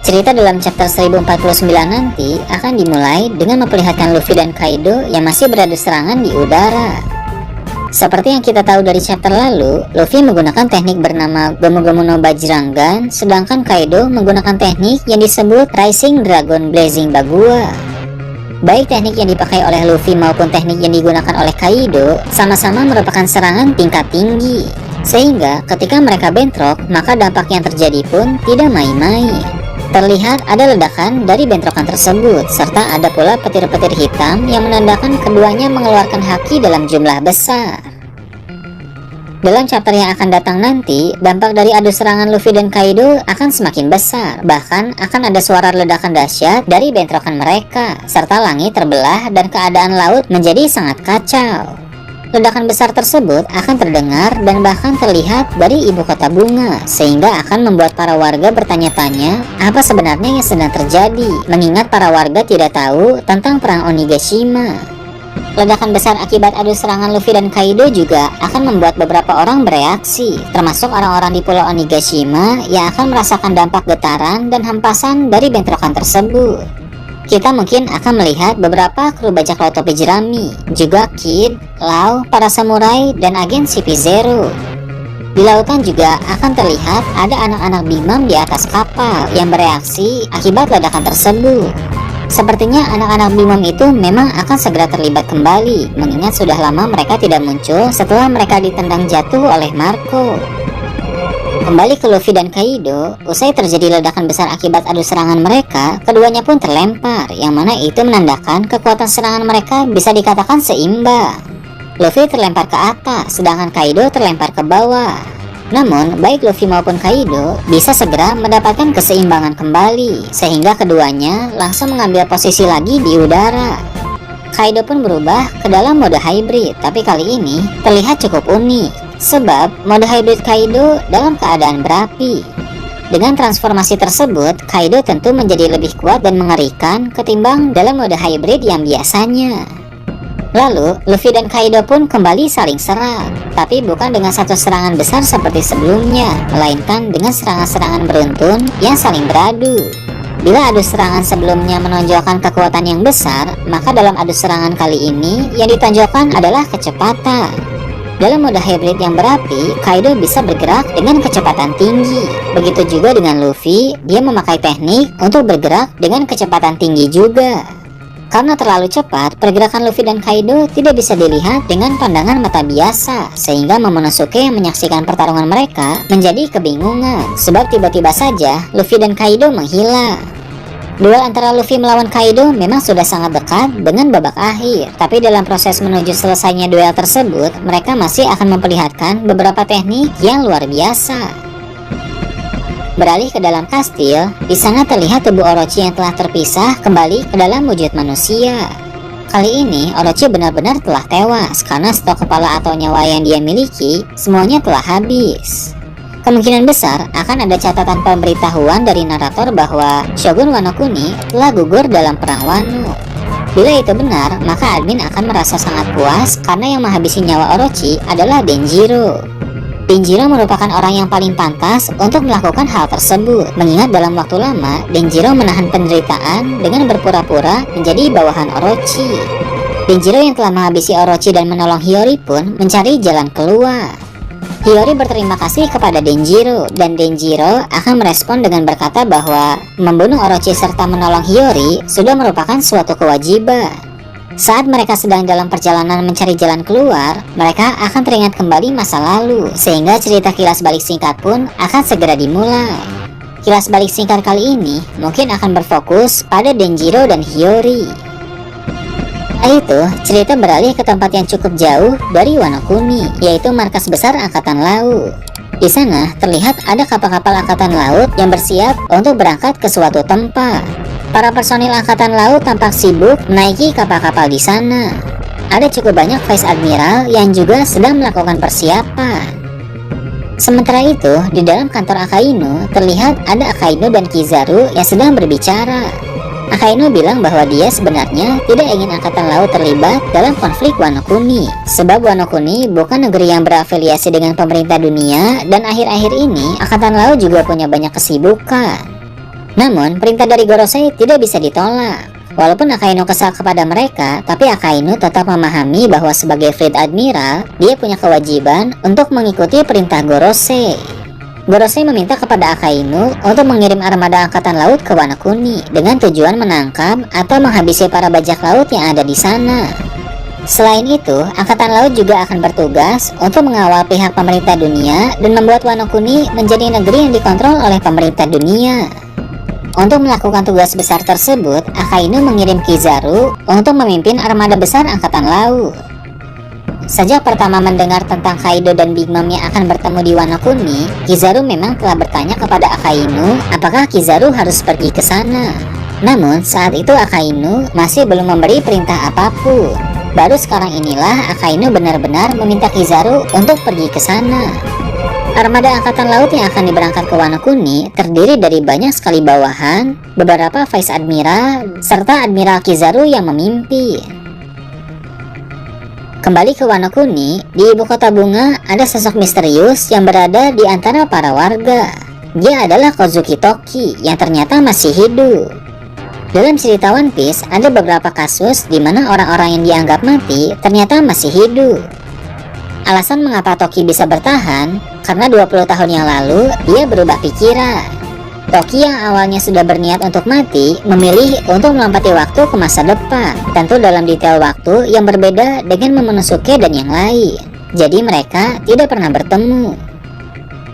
Cerita dalam chapter 1049 nanti akan dimulai dengan memperlihatkan Luffy dan Kaido yang masih beradu serangan di udara. Seperti yang kita tahu dari chapter lalu, Luffy menggunakan teknik bernama Gomu Gomu no Bajrangan, sedangkan Kaido menggunakan teknik yang disebut Rising Dragon Blazing Bagua. Baik teknik yang dipakai oleh Luffy maupun teknik yang digunakan oleh Kaido sama-sama merupakan serangan tingkat tinggi, sehingga ketika mereka bentrok, maka dampak yang terjadi pun tidak main-main. Terlihat ada ledakan dari bentrokan tersebut, serta ada pula petir-petir hitam yang menandakan keduanya mengeluarkan haki dalam jumlah besar. Dalam chapter yang akan datang nanti, dampak dari adu serangan Luffy dan Kaido akan semakin besar. Bahkan akan ada suara ledakan dahsyat dari bentrokan mereka, serta langit terbelah dan keadaan laut menjadi sangat kacau. Ledakan besar tersebut akan terdengar dan bahkan terlihat dari ibu kota bunga, sehingga akan membuat para warga bertanya-tanya apa sebenarnya yang sedang terjadi, mengingat para warga tidak tahu tentang perang Onigashima. Ledakan besar akibat adu serangan Luffy dan Kaido juga akan membuat beberapa orang bereaksi, termasuk orang-orang di pulau Onigashima yang akan merasakan dampak getaran dan hempasan dari bentrokan tersebut. Kita mungkin akan melihat beberapa kru bajak laut topi jerami, juga Kid, Law, para samurai, dan agen CP0. Di lautan juga akan terlihat ada anak-anak Bimam di atas kapal yang bereaksi akibat ledakan tersebut. Sepertinya anak-anak Bimam itu memang akan segera terlibat kembali, mengingat sudah lama mereka tidak muncul setelah mereka ditendang jatuh oleh Marco. Kembali ke Luffy dan Kaido, usai terjadi ledakan besar akibat adu serangan mereka, keduanya pun terlempar, yang mana itu menandakan kekuatan serangan mereka bisa dikatakan seimbang. Luffy terlempar ke atas, sedangkan Kaido terlempar ke bawah. Namun, baik Luffy maupun Kaido bisa segera mendapatkan keseimbangan kembali, sehingga keduanya langsung mengambil posisi lagi di udara. Kaido pun berubah ke dalam mode hybrid, tapi kali ini terlihat cukup unik. Sebab mode hybrid Kaido dalam keadaan berapi. Dengan transformasi tersebut, Kaido tentu menjadi lebih kuat dan mengerikan ketimbang dalam mode hybrid yang biasanya. Lalu, Luffy dan Kaido pun kembali saling serang, tapi bukan dengan satu serangan besar seperti sebelumnya, melainkan dengan serangan-serangan beruntun yang saling beradu. Bila adu serangan sebelumnya menonjolkan kekuatan yang besar, maka dalam adu serangan kali ini yang ditonjolkan adalah kecepatan. Dalam mode hybrid yang berapi, Kaido bisa bergerak dengan kecepatan tinggi. Begitu juga dengan Luffy, dia memakai teknik untuk bergerak dengan kecepatan tinggi juga. Karena terlalu cepat, pergerakan Luffy dan Kaido tidak bisa dilihat dengan pandangan mata biasa, sehingga Momonosuke yang menyaksikan pertarungan mereka menjadi kebingungan, sebab tiba-tiba saja Luffy dan Kaido menghilang. Duel antara Luffy melawan Kaido memang sudah sangat dekat dengan babak akhir, tapi dalam proses menuju selesainya duel tersebut, mereka masih akan memperlihatkan beberapa teknik yang luar biasa. Beralih ke dalam kastil, di sana terlihat tubuh Orochi yang telah terpisah kembali ke dalam wujud manusia. Kali ini Orochi benar-benar telah tewas karena stok kepala atau nyawa yang dia miliki semuanya telah habis. Kemungkinan besar akan ada catatan pemberitahuan dari narator bahwa Shogun Wano Kuni telah gugur dalam perang Wano. Bila itu benar, maka admin akan merasa sangat puas karena yang menghabisi nyawa Orochi adalah Denjiro. Denjiro merupakan orang yang paling pantas untuk melakukan hal tersebut, mengingat dalam waktu lama Denjiro menahan penderitaan dengan berpura-pura menjadi bawahan Orochi. Denjiro yang telah menghabisi Orochi dan menolong Hiyori pun mencari jalan keluar. Hiyori berterima kasih kepada Denjiro, dan Denjiro akan merespon dengan berkata bahwa membunuh Orochi serta menolong Hiyori sudah merupakan suatu kewajiban. Saat mereka sedang dalam perjalanan mencari jalan keluar, mereka akan teringat kembali masa lalu, sehingga cerita kilas balik singkat pun akan segera dimulai. Kilas balik singkat kali ini mungkin akan berfokus pada Denjiro dan Hiyori. Setelah itu, cerita beralih ke tempat yang cukup jauh dari Wano Kuni, yaitu markas besar Angkatan Laut. Di sana terlihat ada kapal-kapal Angkatan Laut yang bersiap untuk berangkat ke suatu tempat. Para personil Angkatan Laut tampak sibuk menaiki kapal-kapal di sana. Ada cukup banyak Vice Admiral yang juga sedang melakukan persiapan. Sementara itu, di dalam kantor Akainu terlihat ada Akainu dan Kizaru yang sedang berbicara. Akainu bilang bahwa dia sebenarnya tidak ingin Angkatan Laut terlibat dalam konflik Wano Kuni, sebab Wano Kuni bukan negeri yang berafiliasi dengan pemerintah dunia, dan akhir-akhir ini Angkatan Laut juga punya banyak kesibukan. Namun, perintah dari Gorosei tidak bisa ditolak. Walaupun Akainu kesal kepada mereka, tapi Akainu tetap memahami bahwa sebagai Fleet Admiral, dia punya kewajiban untuk mengikuti perintah Gorosei. Gorosei meminta kepada Akainu untuk mengirim armada angkatan laut ke Wano Kuni dengan tujuan menangkap atau menghabisi para bajak laut yang ada di sana. Selain itu, Angkatan Laut juga akan bertugas untuk mengawal pihak pemerintah dunia dan membuat Wano Kuni menjadi negeri yang dikontrol oleh pemerintah dunia. Untuk melakukan tugas besar tersebut, Akainu mengirim Kizaru untuk memimpin armada besar Angkatan Laut. Sejak pertama mendengar tentang Kaido dan Big Mom yang akan bertemu di Wano Kuni, Kizaru memang telah bertanya kepada Akainu apakah Kizaru harus pergi ke sana. Namun, saat itu Akainu masih belum memberi perintah apapun. Baru sekarang inilah Akainu benar-benar meminta Kizaru untuk pergi ke sana. Armada Angkatan Laut yang akan diberangkat ke Wano Kuni terdiri dari banyak sekali bawahan, beberapa Vice Admiral, serta Admiral Kizaru yang memimpin. Kembali ke Wano Kuni, di ibu kota bunga ada sosok misterius yang berada di antara para warga. Dia adalah Kozuki Toki yang ternyata masih hidup. Dalam cerita One Piece ada beberapa kasus di mana orang-orang yang dianggap mati ternyata masih hidup. Alasan mengapa Toki bisa bertahan karena 20 tahun yang lalu dia berubah pikiran. Toki yang awalnya sudah berniat untuk mati memilih untuk melompati waktu ke masa depan, tentu dalam detail waktu yang berbeda dengan Momonosuke dan yang lain. Jadi mereka tidak pernah bertemu.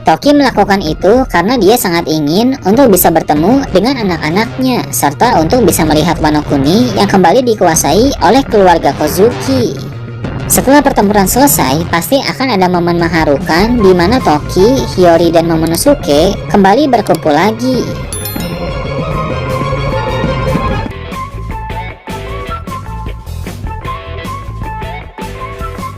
Toki melakukan itu karena dia sangat ingin untuk bisa bertemu dengan anak-anaknya serta untuk bisa melihat Wano Kuni yang kembali dikuasai oleh keluarga Kozuki. Setelah pertempuran selesai, pasti akan ada momen mengharukan di mana Toki, Hiyori, dan Momonosuke kembali berkumpul lagi.